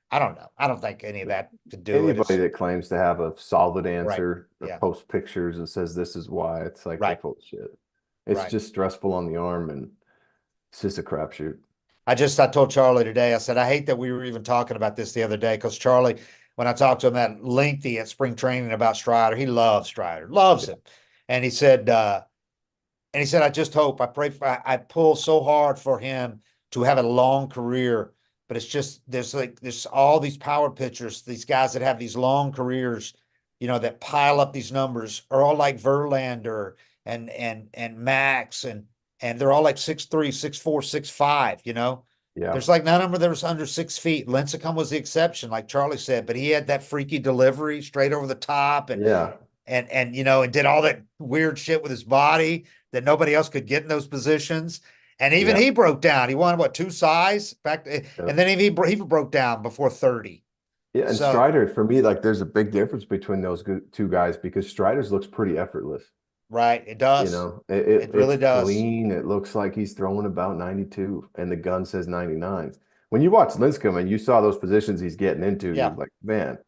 I don't know. I don't think any of that could do it. Anybody that claims to have a solid Right. answer or Yeah. post pictures and says this is why, it's like they're Right. full of shit. It's Right. just stressful on the arm, and it's just a crapshoot. I told Charlie today, I said, I hate that we were even talking about this the other day because Charlie, when I talked to him that lengthy at spring training about Strider, he loves Strider, loves him. And he said, I just hope, I pull so hard for him to have a long career. But it's just, there's all these power pitchers, these guys that have these long careers, that pile up these numbers are all like Verlander and Max and they're all like 6'3", 6'4", 6'5", Yeah, There's like none of them that was under 6 feet. Lincecum was the exception, like Charlie said, but he had that freaky delivery straight over the top yeah, and did all that weird shit with his body that nobody else could get in those positions. And even yeah, he broke down. He won what, 2 size back, yeah. and then he broke down before 30. Yeah, and So Strider, for me, like there's a big difference between those two guys because Strider's looks pretty effortless. right, it does. It It's really does. clean. It looks like he's throwing about 92 and the gun says 99. When you watch Lincecum and you saw those positions he's getting into, Yeah, you're like, man,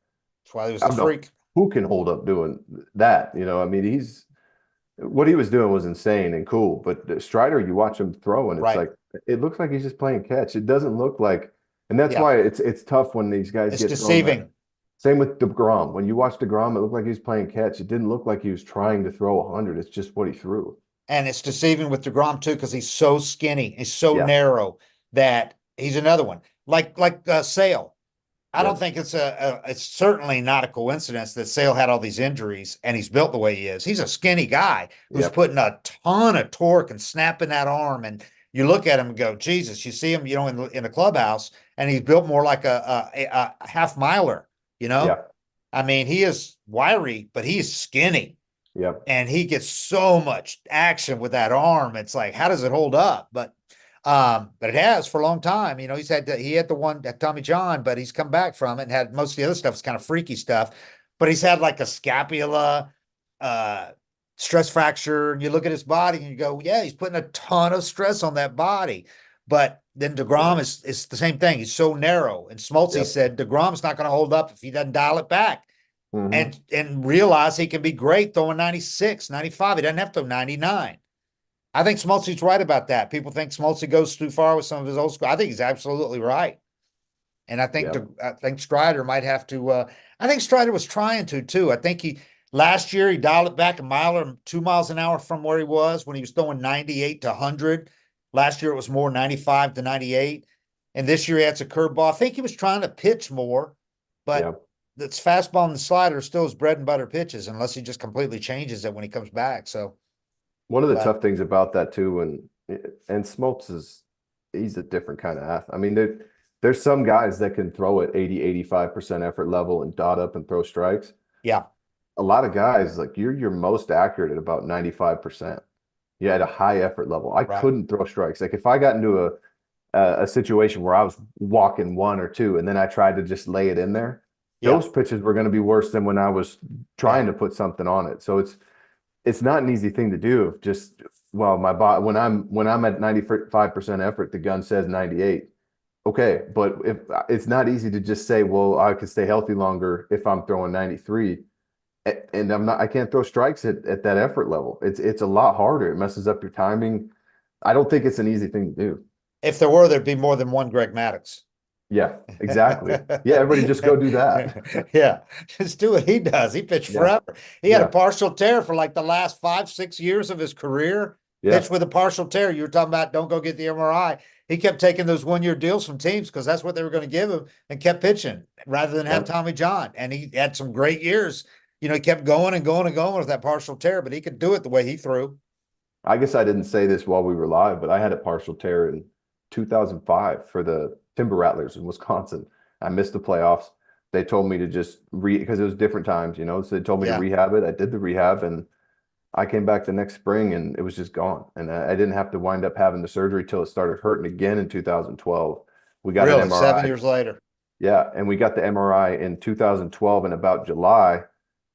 that's why he was I the don't know freak. who can hold up doing that. I mean, what he was doing was insane and cool. But Strider, you watch him throw, and it's Right. like it looks like he's just playing catch. It doesn't look like, and that's Yeah, why it's tough when these guys it's get thrown that. deceiving. Same with DeGrom. When you watch DeGrom, it looked like he was playing catch. It didn't look like he was trying to throw 100. It's just what he threw. And it's deceiving with DeGrom too, because he's so skinny, he's so Yeah, narrow that he's another one. Like Sale. I yeah, don't think it's certainly not a coincidence that Sale had all these injuries and he's built the way he is. He's a skinny guy who's yeah, putting a ton of torque and snapping that arm. And you look at him and go, Jesus, you see him, in the clubhouse, and he's built more like a half miler, yeah, I mean, he is wiry, but he's skinny yeah. and he gets so much action with that arm. It's like, how does it hold up? But it has for a long time. He had the one at Tommy John, but he's come back from it and had most of the other stuff is kind of freaky stuff. But he's had like a scapula, stress fracture, and you look at his body and you go, yeah, he's putting a ton of stress on that body. But then DeGrom is the same thing. He's so narrow. And Smoltz Yep. said DeGrom's not going to hold up if he doesn't dial it back Mhm. and realize he can be great throwing 96, 95. He doesn't have to 99. I think Smoltzy's right about that. People think Smoltzy goes too far with some of his old school. I think he's absolutely right. And Yep. I think Strider might have to. I think Strider was trying to too. I think last year he dialed it back a mile or 2 miles an hour from where he was when he was throwing 98 to 100. Last year it was more 95 to 98, and this year he had a curveball. I think he was trying to pitch more, but Yep. that's fastball and the slider are still his bread and butter pitches, unless he just completely changes it when he comes back. So, One of the but tough things about that too, and Smoltz he's a different kind of athlete. I mean, there's some guys that can throw at 80, 85% effort level and dot up and throw strikes. yeah, A lot of guys, like you're most accurate at about 95%. You had a high effort level. I right, couldn't throw strikes. Like if I got into a situation where I was walking one or two and then I tried to just lay it in there, yeah, those pitches were going to be worse than when I was yeah, trying to put something on it. So it's not an easy thing to do. Just well, my body when I'm at 95% effort, the gun says 98. Okay, but if it's not easy to just say, well, I could stay healthy longer if I'm throwing 93, and I can't throw strikes at that effort level. It's a lot harder. It messes up your timing. I don't think it's an easy thing to do. if there were, there'd be more than one Greg Maddux. Yeah, exactly. Yeah, everybody just go do that. Yeah, just do what he does. He pitched Yeah, forever. He had a yeah, partial tear for like the last 5, 6 years of his career. yeah. Pitched with a partial tear. You were talking about don't go get the MRI. He kept taking those 1 year deals from teams because that's what they were going to give him and kept pitching rather than have Yep. Tommy John. And he had some great years. He kept going and going and going with that partial tear, but he could do it the way he threw. I guess I didn't say this while we were live, but I had a partial tear in 2005 for the Timber Rattlers in Wisconsin. I missed the playoffs. They told me to just because it was different times, so they told me to Yeah. rehab it. I did the rehab and I came back the next spring and it was just gone. And I didn't have to wind up having the surgery till it started hurting again in 2012. We got an Really, seven MRI. years later. Yeah, and we got the MRI in 2012 in about July.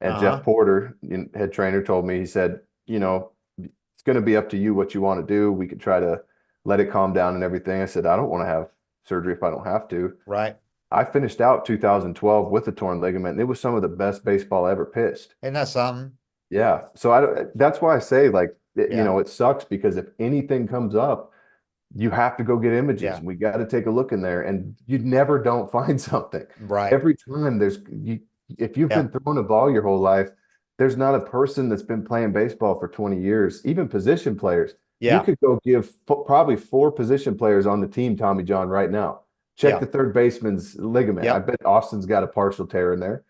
And Uh-huh. Jeff Porter, head trainer, told me, he said, it's going to be up to you what you want to do. We could try to let it calm down and everything. I said, I don't want to have surgery if I don't have to. Right. I finished out 2012 with a torn ligament. And it was some of the best baseball I ever pitched. Isn't that something? Yeah. So that's why I say like, Yeah. it sucks because if anything comes up, you have to go get images. Yeah. We got to take a look in there and you never don't find something. Right. Every time if you've Yeah. been throwing a ball your whole life, there's not a person that's been playing baseball for 20 years, even position players. You Yeah. could go give probably 4 position players on the team Tommy John right now. Check Yeah. the third baseman's ligament. I Yep. bet Austin's got a partial tear in there.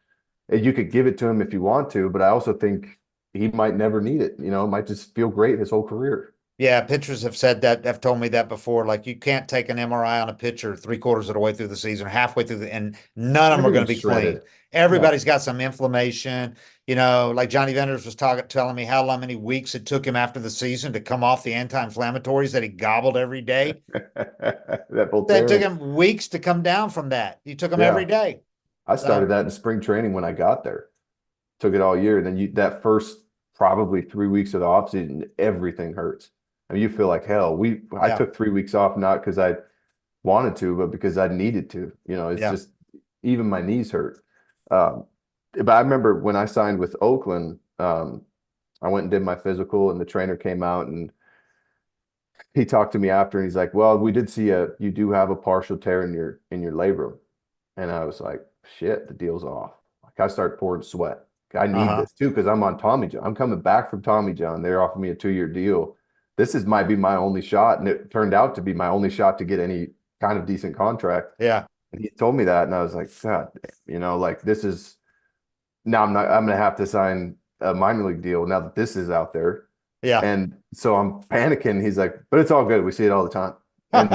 And you could give it to him if you want to, but I also think he might never need it. It might just feel great his whole career. Yeah, pitchers have said that, have told me that before. Like you can't take an MRI on a pitcher 3/4 of the way through the season, halfway through and none of them are going to be Everyone's shredded. clean. Everybody's got some inflammation. Like Johnny Vendors was telling me how many weeks it took him after the season to come off the anti-inflammatories that he gobbled every day. That It Voltaren. took him weeks to come down from that. He took him every Yeah. day. I So, started that in spring training when I got there. Took it all year. Then that first probably 3 weeks of the offseason, everything hurts. I mean, you feel like hell. I yeah, took 3 weeks off, not because I wanted to, but because I needed to. It's yeah, just even my knees hurt. Um, but I remember when I signed with Oakland, I went and did my physical, and the trainer came out and he talked to me after, and he's like, "Well, we did see you do have a partial tear in your labrum," and I was like, "Shit, the deal's off." Like I started pouring sweat. I need uh-huh, this too because I'm on Tommy John. I'm coming back from Tommy John. They're offering me a 2-year deal. Might be my only shot, and it turned out to be my only shot to get any kind of decent contract. yeah, And he told me that, and I was like, God, like this is now I'm gonna have to sign a minor league deal now that this is out there. yeah. And so I'm panicking. He's like, but it's all good. We see it all the time. And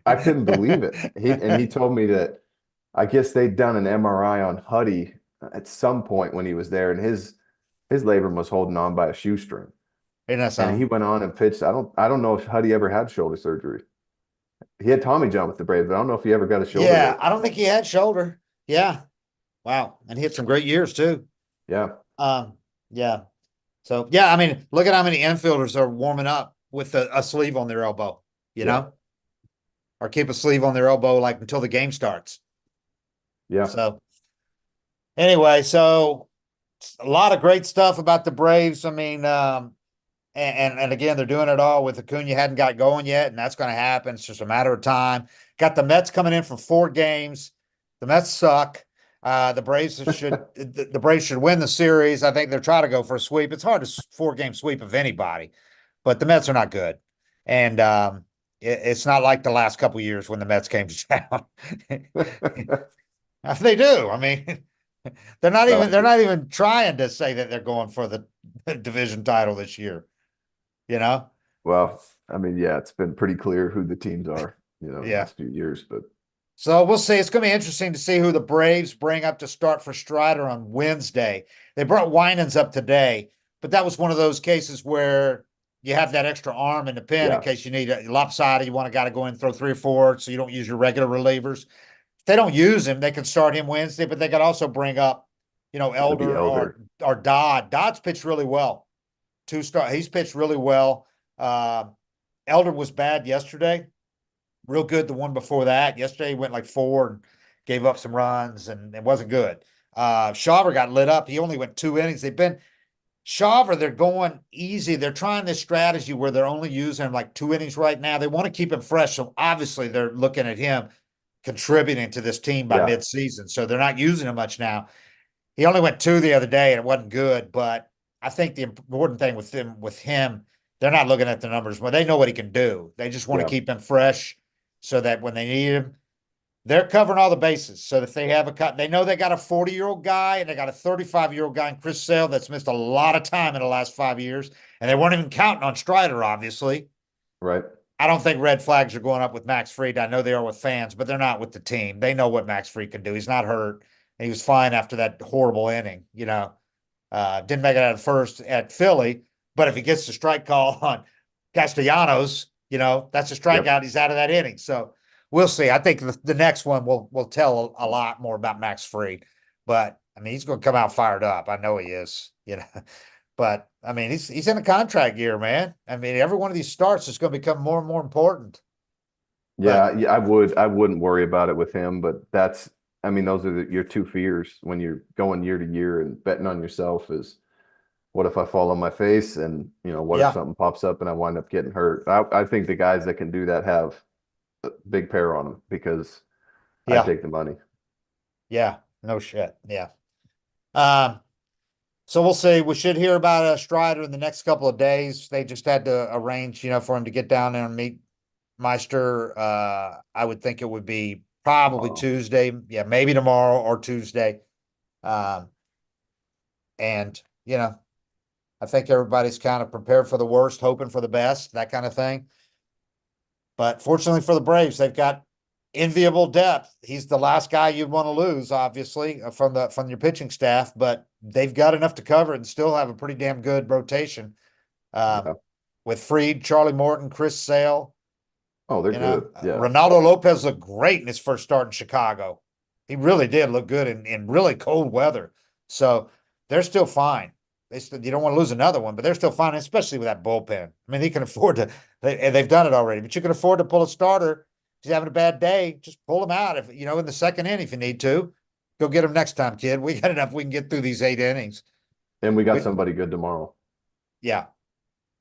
I couldn't believe it. He told me that I guess they'd done an MRI on Huddy at some point when he was there, and his labrum was holding on by a shoestring. Isn't that And something? he went on and pitched. I don't know if Huddy ever had shoulder surgery. He had Tommy John with the Braves, but I don't know if he ever got a shoulder. Yeah, I don't think he had shoulder. Yeah. Wow. And he had some great years too. Yeah. Yeah. So yeah, I mean, look at how many infielders are warming up with a sleeve on their elbow. you Yeah. know, or keep a sleeve on their elbow like until the game starts. Yeah. So anyway, so a lot of great stuff about the Braves. I mean, and again, they're doing it all with Acuna hadn't got going yet, and that's going to happen. It's just a matter of time. Got the Mets coming in for 4 games. The Mets suck. The Braves should the Braves should win the series. I think they're trying to go for a sweep. It's hard to 4 game sweep of anybody, but the Mets are not good, and it's not like the last couple years when the Mets came to town. They do. I mean, No, they're not even trying to say that they're going for the division title this year. You know? well, I mean, yeah, it's been pretty clear who the teams are, the Yeah. last few years, but So we'll see. It's going to be interesting to see who the Braves bring up to start for Strider on Wednesday. They brought Winans up today, but that was one of those cases where you have that extra arm in the pen in yeah, case you need a lopsided. You want a guy to go in and throw 3 or 4, so you don't use your regular relievers. If they don't use him, they can start him Wednesday, but they could also bring up, it'll be Elder Elder. or Dodd. Dodd's pitched really well. 2 star. He's pitched really well. Elder was bad yesterday. Real good the one before that. Yesterday he went like 4 and gave up some runs, and it wasn't good. Shaver got lit up. He only went 2 innings. Shaver, they're going easy. They're trying this strategy where they're only using him like 2 innings right now. They want to keep him fresh. So obviously they're looking at him contributing to this team by Yeah. midseason. So they're not using him much now. He only went 2 the other day and it wasn't good, but I think the important thing with him, they're not looking at the numbers, but they know what he can do. They just want to Yeah. keep him fresh so that when they need him, they're covering all the bases. So if they have they know they got a 40-year-old guy and they got a 35-year-old guy in Chris Sale that's missed a lot of time in the last 5 years, and they weren't even counting on Strider, obviously. Right. I don't think red flags are going up with Max Fried. I know they are with fans, but they're not with the team. They know what Max Fried can do. He's not hurt. He was fine after that horrible inning, didn't make it out of first at Philly, but if he gets the strike call on Castellanos, that's a strikeout. Yep. He's out of that inning. So we'll see. I think the next one will tell a lot more about Max Fried, but I mean, he's going to come out fired up. I know he is, but I mean, he's in a contract year, man. I mean, every one of these starts is going to become more and more important. Yeah, yeah, I wouldn't worry about it with him, but I mean, those are your 2 fears when you're going year to year and betting on yourself is what if I fall on my face and, what Yeah. if something pops up and I wind up getting hurt? I think the guys that can do that have a big pair on them because Yeah. I take the money. Yeah. No shit. Yeah. So we'll see. We should hear about Strider in the next couple of days. They just had to arrange, for him to get down there and meet Meister. I would think it would be probably Tuesday. Yeah, maybe tomorrow or Tuesday. And, I think everybody's kind of prepared for the worst, hoping for the best, that kind of thing. But fortunately for the Braves, they've got enviable depth. He's the last guy you'd want to lose, obviously, from your pitching staff, but they've got enough to cover it and still have a pretty damn good rotation. Yeah. With Fried, Charlie Morton, Chris Sale. Oh, they're good. Yeah. Ronaldo Lopez looked great in his first start in Chicago. He really did look good in really cold weather. So they're still fine. You don't want to lose another one, but they're still fine, especially with that bullpen. I mean, they can afford to. They've done it already, but you can afford to pull a starter. If he's having a bad day, just pull him out. If in the second inning, if you need to, go get him next time, kid. We got enough. We can get through these 8 innings. And we got somebody good tomorrow. Yeah,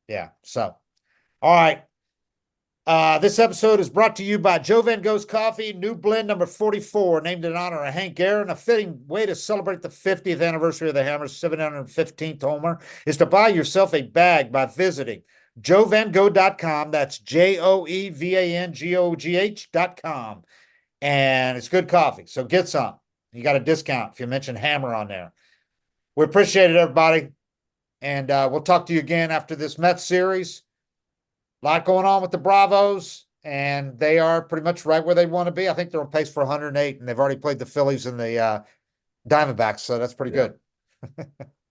yeah. So, all right. This episode is brought to you by Joe Van Gogh's Coffee, new blend number 44, named in honor of Hank Aaron. A fitting way to celebrate the 50th anniversary of the Hammer's 715th homer is to buy yourself a bag by visiting joevangogh.com. That's JOEVANGOGH.com. And it's good coffee, so get some. You got a discount if you mention Hammer on there. We appreciate it, everybody. And we'll talk to you again after this Mets series. A lot going on with the Bravos, and they are pretty much right where they want to be. I think they're on pace for 108, and they've already played the Phillies and the Diamondbacks, so that's pretty good.